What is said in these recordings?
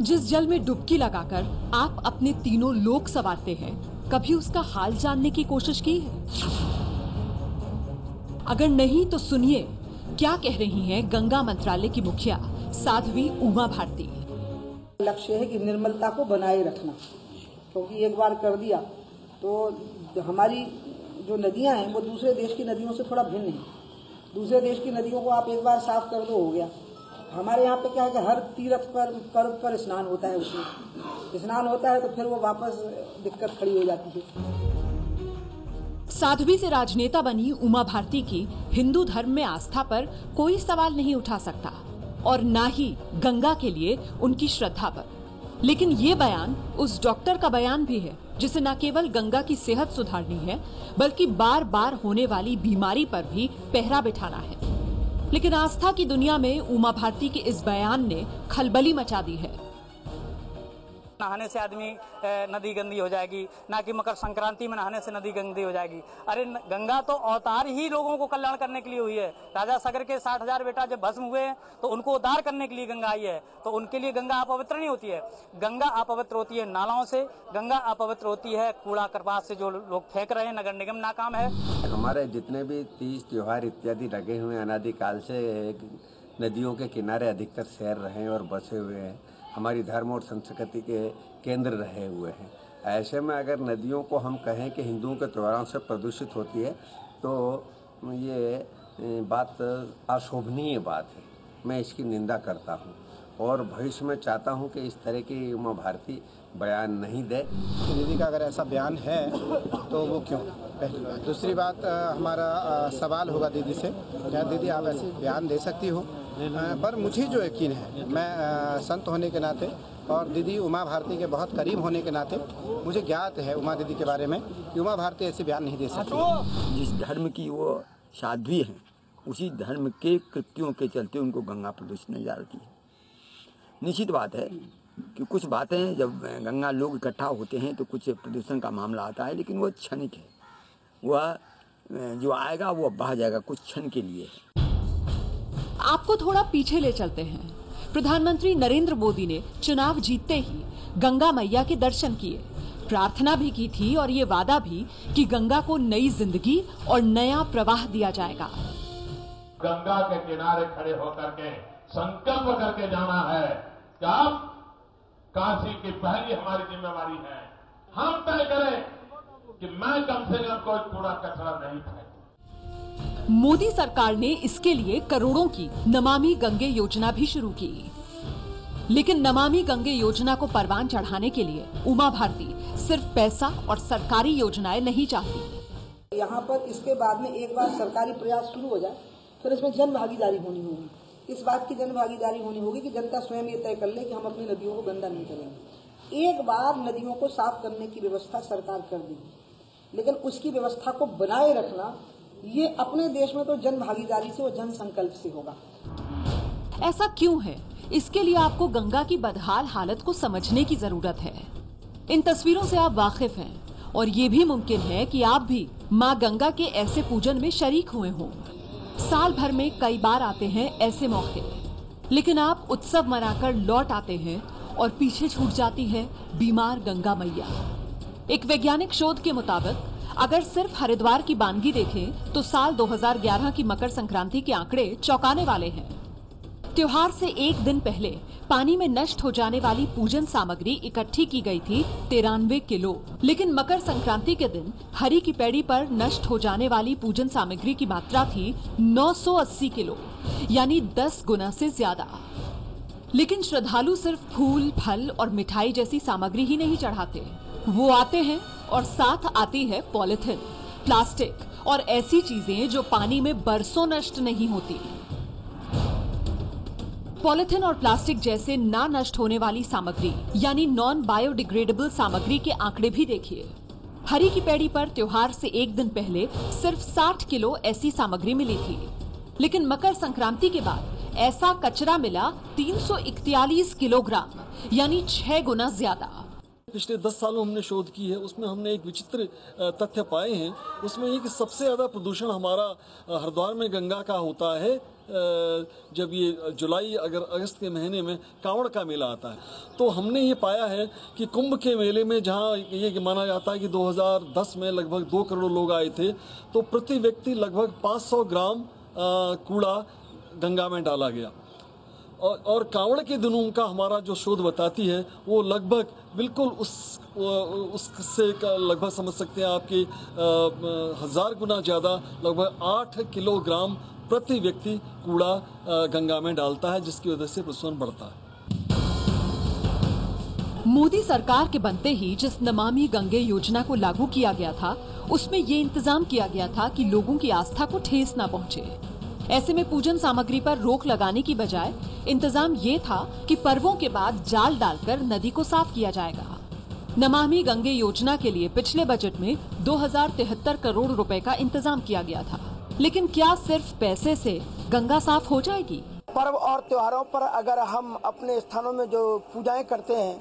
जिस जल में डुबकी लगाकर आप अपने तीनों लोक संवारते हैं, कभी उसका हाल जानने की कोशिश की है? अगर नहीं तो सुनिए क्या कह रही हैं गंगा मंत्रालय की मुखिया साध्वी उमा भारती। लक्ष्य है कि निर्मलता को बनाए रखना, क्योंकि एक बार कर दिया तो हमारी जो नदियां हैं वो दूसरे देश की नदियों से थोड़ा भिन्न है। दूसरे देश की नदियों को आप एक बार साफ कर दो, हो गया। हमारे यहाँ पे क्या है कि हर तीर्थ पर पर्व पर स्नान होता है, उसमें स्नान होता है तो फिर वो वापस दिक्कत खड़ी हो जाती है। साध्वी से राजनेता बनी उमा भारती की हिंदू धर्म में आस्था पर कोई सवाल नहीं उठा सकता और ना ही गंगा के लिए उनकी श्रद्धा पर। लेकिन ये बयान उस डॉक्टर का बयान भी है जिसे न केवल गंगा की सेहत सुधारनी है बल्कि बार बार होने वाली बीमारी पर भी पहरा बिठाना है। लेकिन आस्था की दुनिया में उमा भारती के इस बयान ने खलबली मचा दी है। नहाने से आदमी नदी गंदी हो जाएगी, ना कि मकर संक्रांति में नहाने से नदी गंदी हो जाएगी। अरे गंगा तो अवतार ही लोगों को कल्याण करने के लिए हुई है। राजा सगर के 60,000 बेटा जब भस्म हुए हैं तो उनको उद्धार करने के लिए गंगा आई है, तो उनके लिए गंगा अपवित्र नहीं होती है। गंगा अपवित्र होती है नालाओं से, गंगा अपवित्र होती है कूड़ा करपात से जो लोग फेंक रहे हैं। नगर निगम नाकाम है। हमारे जितने भी तीज त्योहार इत्यादि लगे हुए हैं अनादिकाल से नदियों के किनारे अधिकतर शहर रहे और बसे हुए हैं, हमारी धर्म और संस्कृति के केंद्र रहे हुए हैं। ऐसे में अगर नदियों को हम कहें कि हिंदुओं के त्योहारों से प्रदूषित होती है तो ये बात अशोभनीय बात है। मैं इसकी निंदा करता हूँ और भविष्य में चाहता हूँ कि इस तरह की उमा भारती बयान नहीं दे। दीदी का अगर ऐसा बयान है तो वो क्यों, पहली बात। दूसरी बात, हमारा सवाल होगा दीदी से, क्या दीदी आप ऐसे बयान दे सकती हो? पर मुझे जो यकीन है, मैं संत होने के नाते और दीदी उमा भारती के बहुत करीब होने के नाते मुझे ज्ञात है उमा दीदी के बारे में कि उमा भारती ऐसे बयान नहीं दे सकती। जिस धर्म की वो साध्वी है उसी धर्म के कृत्यों के चलते उनको गंगा प्रदूषित नहीं जाती है। निश्चित बात है कि कुछ बातें जब गंगा लोग इकट्ठा होते हैं तो कुछ प्रदूषण का मामला आता है, लेकिन वो क्षणिक है। वह जो आएगा वो बह जाएगा, कुछ क्षण के लिए है। आपको थोड़ा पीछे ले चलते हैं। प्रधानमंत्री नरेंद्र मोदी ने चुनाव जीतते ही गंगा मैया के दर्शन किए, प्रार्थना भी की थी और ये वादा भी कि गंगा को नई जिंदगी और नया प्रवाह दिया जाएगा। गंगा के किनारे खड़े होकर के संकल्प करके जाना है कि अब काशी की पहली हमारी जिम्मेवारी है, हम तय करें कि मैं कम से कम कोई कूड़ा कचरा नहीं फेंकूं। मोदी सरकार ने इसके लिए करोड़ों की नमामि गंगे योजना भी शुरू की। लेकिन नमामि गंगे योजना को परवान चढ़ाने के लिए उमा भारती सिर्फ पैसा और सरकारी योजनाएं नहीं चाहती। यहाँ पर इसके बाद में एक बार सरकारी प्रयास शुरू हो जाए फिर इसमें जन भागीदारी होनी होगी। इस बात की जन भागीदारी होनी होगी कि जनता स्वयं ये तय कर ले कि हम अपनी नदियों को गंदा नहीं करेंगे। एक बार नदियों को साफ करने की व्यवस्था सरकार कर देगी, लेकिन उसकी व्यवस्था को बनाए रखना ये अपने देश में तो जन भागीदारी से और जन संकल्प से होगा। ऐसा क्यों है? इसके लिए आपको गंगा की बदहाल हालत को समझने की जरूरत है। इन तस्वीरों से आप वाकिफ हैं और ये भी मुमकिन है कि आप भी माँ गंगा के ऐसे पूजन में शरीक हुए हों। साल भर में कई बार आते हैं ऐसे मौके, लेकिन आप उत्सव मनाकर लौट आते हैं और पीछे छूट जाती है बीमार गंगा मैया। एक वैज्ञानिक शोध के मुताबिक अगर सिर्फ हरिद्वार की बानगी देखें तो साल 2011 की मकर संक्रांति के आंकड़े चौंकाने वाले हैं। त्योहार से एक दिन पहले पानी में नष्ट हो जाने वाली पूजन सामग्री इकट्ठी की गई थी 93 किलो, लेकिन मकर संक्रांति के दिन हरि की पैड़ी पर नष्ट हो जाने वाली पूजन सामग्री की मात्रा थी 980 किलो, यानी 10 गुना से ज्यादा। लेकिन श्रद्धालु सिर्फ फूल, फल और मिठाई जैसी सामग्री ही नहीं चढ़ाते, वो आते हैं और साथ आती है पॉलिथीन, प्लास्टिक और ऐसी चीजें जो पानी में बरसों नष्ट नहीं होती। पॉलिथीन और प्लास्टिक जैसे ना नष्ट होने वाली सामग्री यानी नॉन बायोडिग्रेडेबल सामग्री के आंकड़े भी देखिए। हरि की पैड़ी पर त्योहार से एक दिन पहले सिर्फ 60 किलो ऐसी सामग्री मिली थी, लेकिन मकर संक्रांति के बाद ऐसा कचरा मिला 341 किलोग्राम, यानी 6 गुना ज्यादा। पिछले 10 सालों हमने शोध की है, उसमें हमने एक विचित्र तथ्य पाए हैं। उसमें ये कि सबसे ज़्यादा प्रदूषण हमारा हरिद्वार में गंगा का होता है जब ये जुलाई अगस्त के महीने में कांवड़ का मेला आता है। तो हमने ये पाया है कि कुंभ के मेले में जहाँ ये माना जाता है कि 2010 में लगभग 2 करोड़ लोग आए थे, तो प्रति व्यक्ति लगभग 500 ग्राम कूड़ा गंगा में डाला गया। और कांवड़ के दिनों का हमारा जो शोध बताती है वो लगभग बिल्कुल उससे लगभग समझ सकते हैं आपके 1000 गुना ज़्यादा, लगभग 8 किलोग्राम प्रति व्यक्ति कूड़ा गंगा में डालता है, जिसकी वजह से प्रदूषण बढ़ता है। मोदी सरकार के बनते ही जिस नमामि गंगे योजना को लागू किया गया था, उसमें ये इंतजाम किया गया था कि लोगों की आस्था को ठेस न पहुंचे। ऐसे में पूजन सामग्री पर रोक लगाने की बजाय इंतजाम ये था कि पर्वों के बाद जाल डालकर नदी को साफ किया जाएगा। नमामि गंगे योजना के लिए पिछले बजट में 2073 करोड़ रुपए का इंतजाम किया गया था। लेकिन क्या सिर्फ पैसे से गंगा साफ हो जाएगी? पर्व और त्योहारों पर अगर हम अपने स्थानों में जो पूजाएं करते हैं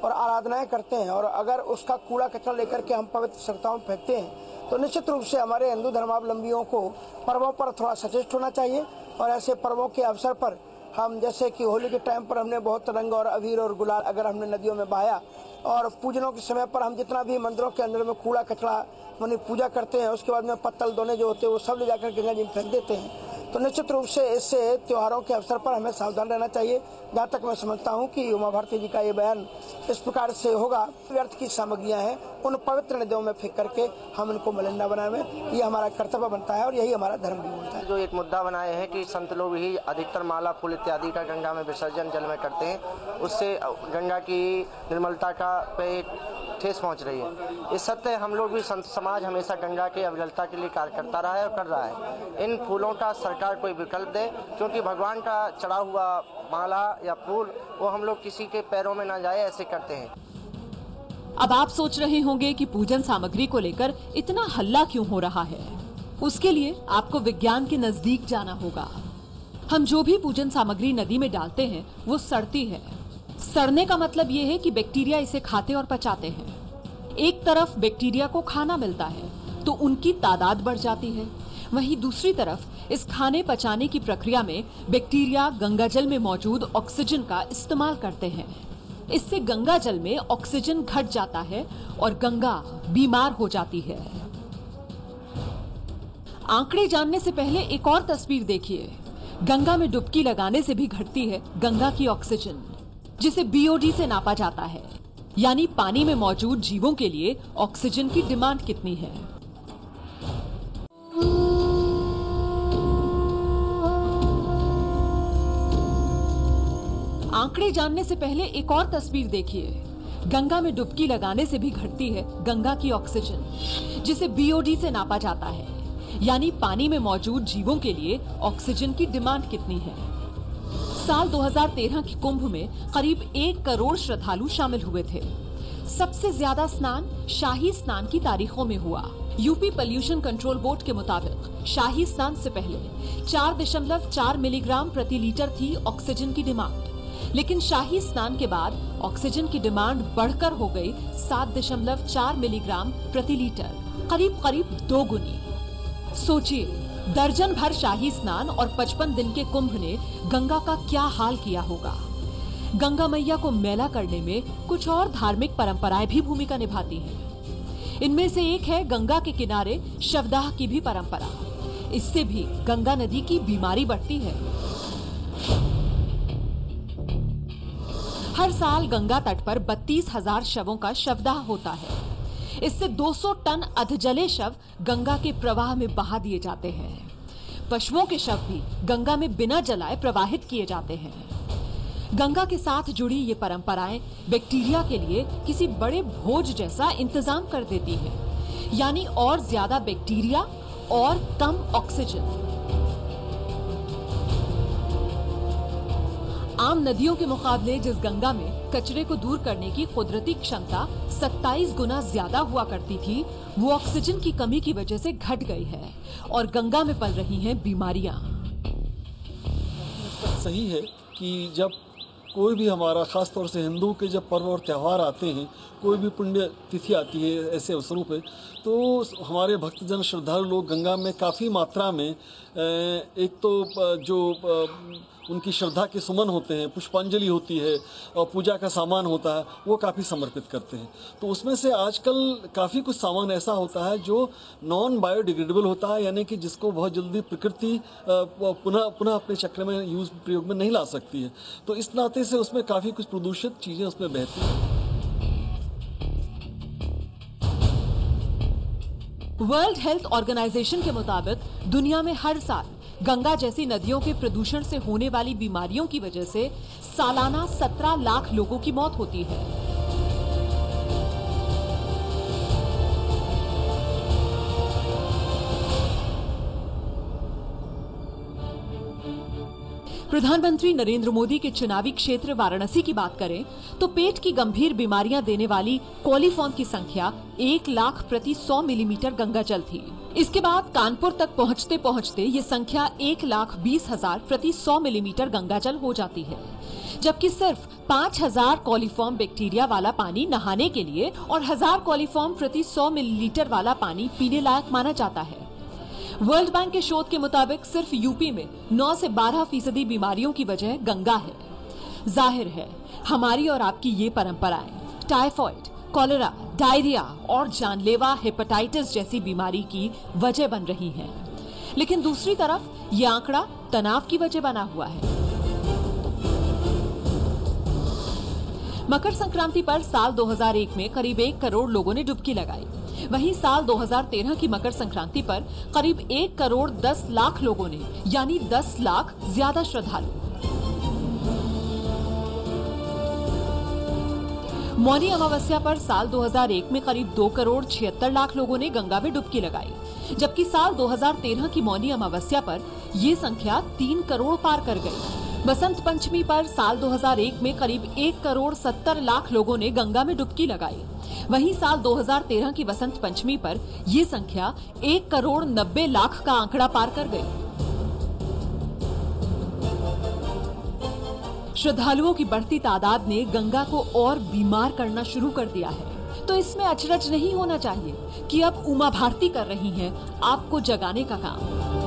और आराधनाएं करते हैं और अगर उसका कूड़ा कचरा लेकर के हम पवित्र सरिताओं में फेंकते हैं, तो निश्चित रूप से हमारे हिंदू धर्मावलंबियों को पर्वों पर थोड़ा सचेत होना चाहिए। और ऐसे पर्वों के अवसर पर हम, जैसे कि होली के टाइम पर हमने बहुत रंग और अबीर और गुलाल अगर हमने नदियों में बहाया, और पूजनों के समय पर हम जितना भी मंदिरों के अंदर में कूड़ा कचरा मानी पूजा करते हैं, उसके बाद में पत्तल दोने जो होते हैं वो सब ले जाकर गंगा जी में फेंक देते हैं। तो निश्चित रूप से इससे त्योहारों के अवसर पर हमें सावधान रहना चाहिए। जहाँ तक मैं समझता हूँ कि उमा भारती जी का ये बयान इस प्रकार से होगा, व्यर्थ की सामग्रियाँ हैं उन पवित्र नदियों में फेंक करके हम इनको मलिन न बनाएं, ये हमारा कर्तव्य बनता है और यही हमारा धर्म भी बनता है। जो एक मुद्दा बनाए हैं कि संत लोग ही अधिकतर माला फूल इत्यादि का गंगा में विसर्जन जल में करते हैं, उससे गंगा की निर्मलता का पे ठेस पहुंच रही है। इस सत्य हम लोग भी संत समाज हमेशा गंगा के अविरलता के लिए कार्य करता रहा है और कर रहा है। इन फूलों का सरकार कोई विकल्प दे, क्योंकि भगवान का चढ़ा हुआ माला या फूल वो हम लोग किसी के पैरों में ना जाए ऐसे करते हैं। अब आप सोच रहे होंगे कि पूजन सामग्री को लेकर इतना हल्ला क्यों हो रहा है। उसके लिए आपको विज्ञान के नजदीक जाना होगा। हम जो भी पूजन सामग्री नदी में डालते हैं वो सड़ती है। सड़ने का मतलब ये है कि बैक्टीरिया इसे खाते और पचाते हैं। एक तरफ बैक्टीरिया को खाना मिलता है तो उनकी तादाद बढ़ जाती है, वहीं दूसरी तरफ इस खाने पचाने की प्रक्रिया में बैक्टीरिया गंगाजल में मौजूद ऑक्सीजन का इस्तेमाल करते हैं। इससे गंगा जल में ऑक्सीजन घट जाता है और गंगा बीमार हो जाती है। आंकड़े जानने से पहले एक और तस्वीर देखिए। गंगा में डुबकी लगाने से भी घटती है गंगा की ऑक्सीजन, जिसे BOD से नापा जाता है, यानी पानी में मौजूद जीवों के लिए ऑक्सीजन की डिमांड कितनी है। आंकड़े जानने से पहले एक और तस्वीर देखिए। गंगा में डुबकी लगाने से भी घटती है गंगा की ऑक्सीजन, जिसे BOD से नापा जाता है, यानी पानी में मौजूद जीवों के लिए ऑक्सीजन की डिमांड कितनी है। साल 2013 के कुंभ में करीब 1 करोड़ श्रद्धालु शामिल हुए थे। सबसे ज्यादा स्नान शाही स्नान की तारीखों में हुआ। यूपी पोल्यूशन कंट्रोल बोर्ड के मुताबिक शाही स्नान से पहले 4.4 मिलीग्राम प्रति लीटर थी ऑक्सीजन की डिमांड, लेकिन शाही स्नान के बाद ऑक्सीजन की डिमांड बढ़कर हो गई 7.4 मिलीग्राम प्रति लीटर, करीब करीब 2 गुनी। सोचिए, दर्जन भर शाही स्नान और 55 दिन के कुंभ ने गंगा का क्या हाल किया होगा। गंगा मैया को मैला करने में कुछ और धार्मिक परंपराएं भी भूमिका निभाती हैं। इनमें से एक है गंगा के किनारे शवदाह की भी परंपरा। इससे भी गंगा नदी की बीमारी बढ़ती है। हर साल गंगा तट पर 32,000 शवों का शवदाह होता है। इससे 200 टन अधजले शव गंगा के प्रवाह में बहा दिए जाते हैं। पशुओं के शव भी गंगा में बिना जलाए प्रवाहित किए जाते हैं। गंगा के साथ जुड़ी ये परंपराएं बैक्टीरिया के लिए किसी बड़े भोज जैसा इंतजाम कर देती है, यानी और ज्यादा बैक्टीरिया और कम ऑक्सीजन। आम नदियों के मुकाबले जिस गंगा में कचरे को दूर करने की कुदरती क्षमता 27 गुना ज्यादा हुआ करती थी, वो ऑक्सीजन की कमी की वजह से घट गई है और गंगा में पल रही हैं बीमारियां। सही है कि जब कोई भी हमारा ख़ास तौर से हिंदू के जब पर्व और त्यौहार आते हैं, कोई भी पुण्य तिथि आती है ऐसे अवसरों पे, तो हमारे भक्तजन श्रद्धालु लोग गंगा में काफ़ी मात्रा में एक तो जो उनकी श्रद्धा के सुमन होते हैं, पुष्पांजलि होती है और पूजा का सामान होता है, वो काफ़ी समर्पित करते हैं। तो उसमें से आजकल काफ़ी कुछ सामान ऐसा होता है जो नॉन बायोडिग्रेडेबल होता है, यानी कि जिसको बहुत जल्दी प्रकृति पुनः अपने चक्र में प्रयोग में नहीं ला सकती है। तो इस नाते से उसमें काफ़ी कुछ प्रदूषित चीज़ें उसमें बहती हैं। वर्ल्ड हेल्थ ऑर्गेनाइजेशन के मुताबिक दुनिया में हर साल गंगा जैसी नदियों के प्रदूषण से होने वाली बीमारियों की वजह से सालाना 17 लाख लोगों की मौत होती है। प्रधानमंत्री नरेंद्र मोदी के चुनावी क्षेत्र वाराणसी की बात करें तो पेट की गंभीर बीमारियां देने वाली कोलिफॉर्म की संख्या 1 लाख प्रति 100 मिलीमीटर गंगा जल थी। इसके बाद कानपुर तक पहुंचते पहुंचते ये संख्या 1,20,000 प्रति 100 मिलीमीटर गंगा जल हो जाती है, जबकि सिर्फ 5,000 कोलिफॉर्म बैक्टीरिया वाला पानी नहाने के लिए और 1,000 कोलिफॉर्म प्रति 100 मिलीलीटर वाला पानी पीने लायक माना जाता है। वर्ल्ड बैंक के शोध के मुताबिक सिर्फ यूपी में 9 से 12% बीमारियों की वजह गंगा है। जाहिर है हमारी और आपकी ये परंपराएं टाइफॉइड, कॉलेरा, डायरिया और जानलेवा हेपेटाइटिस जैसी बीमारी की वजह बन रही हैं। लेकिन दूसरी तरफ ये आंकड़ा तनाव की वजह बना हुआ है। मकर संक्रांति पर साल 2001 में करीब 1 करोड़ लोगों ने डुबकी लगाई। वहीं साल 2013 की मकर संक्रांति पर करीब 1 करोड़ 10 लाख लोगों ने, यानी 10 लाख ज्यादा श्रद्धालु। मौनी अमावस्या पर साल 2001 में करीब 2 करोड़ 76 लाख लोगों ने गंगा में डुबकी लगाई, जबकि साल 2013 की मौनी अमावस्या पर ये संख्या 3 करोड़ पार कर गई। बसंत पंचमी पर साल 2001 में करीब 1 करोड़ 70 लाख लोगों ने गंगा में डुबकी लगाई। वहीं साल 2013 की बसंत पंचमी पर ये संख्या 1 करोड़ 90 लाख का आंकड़ा पार कर गई। श्रद्धालुओं की बढ़ती तादाद ने गंगा को और बीमार करना शुरू कर दिया है। तो इसमें अचरज नहीं होना चाहिए कि अब उमा भारती कर रही हैं आपको जगाने का काम।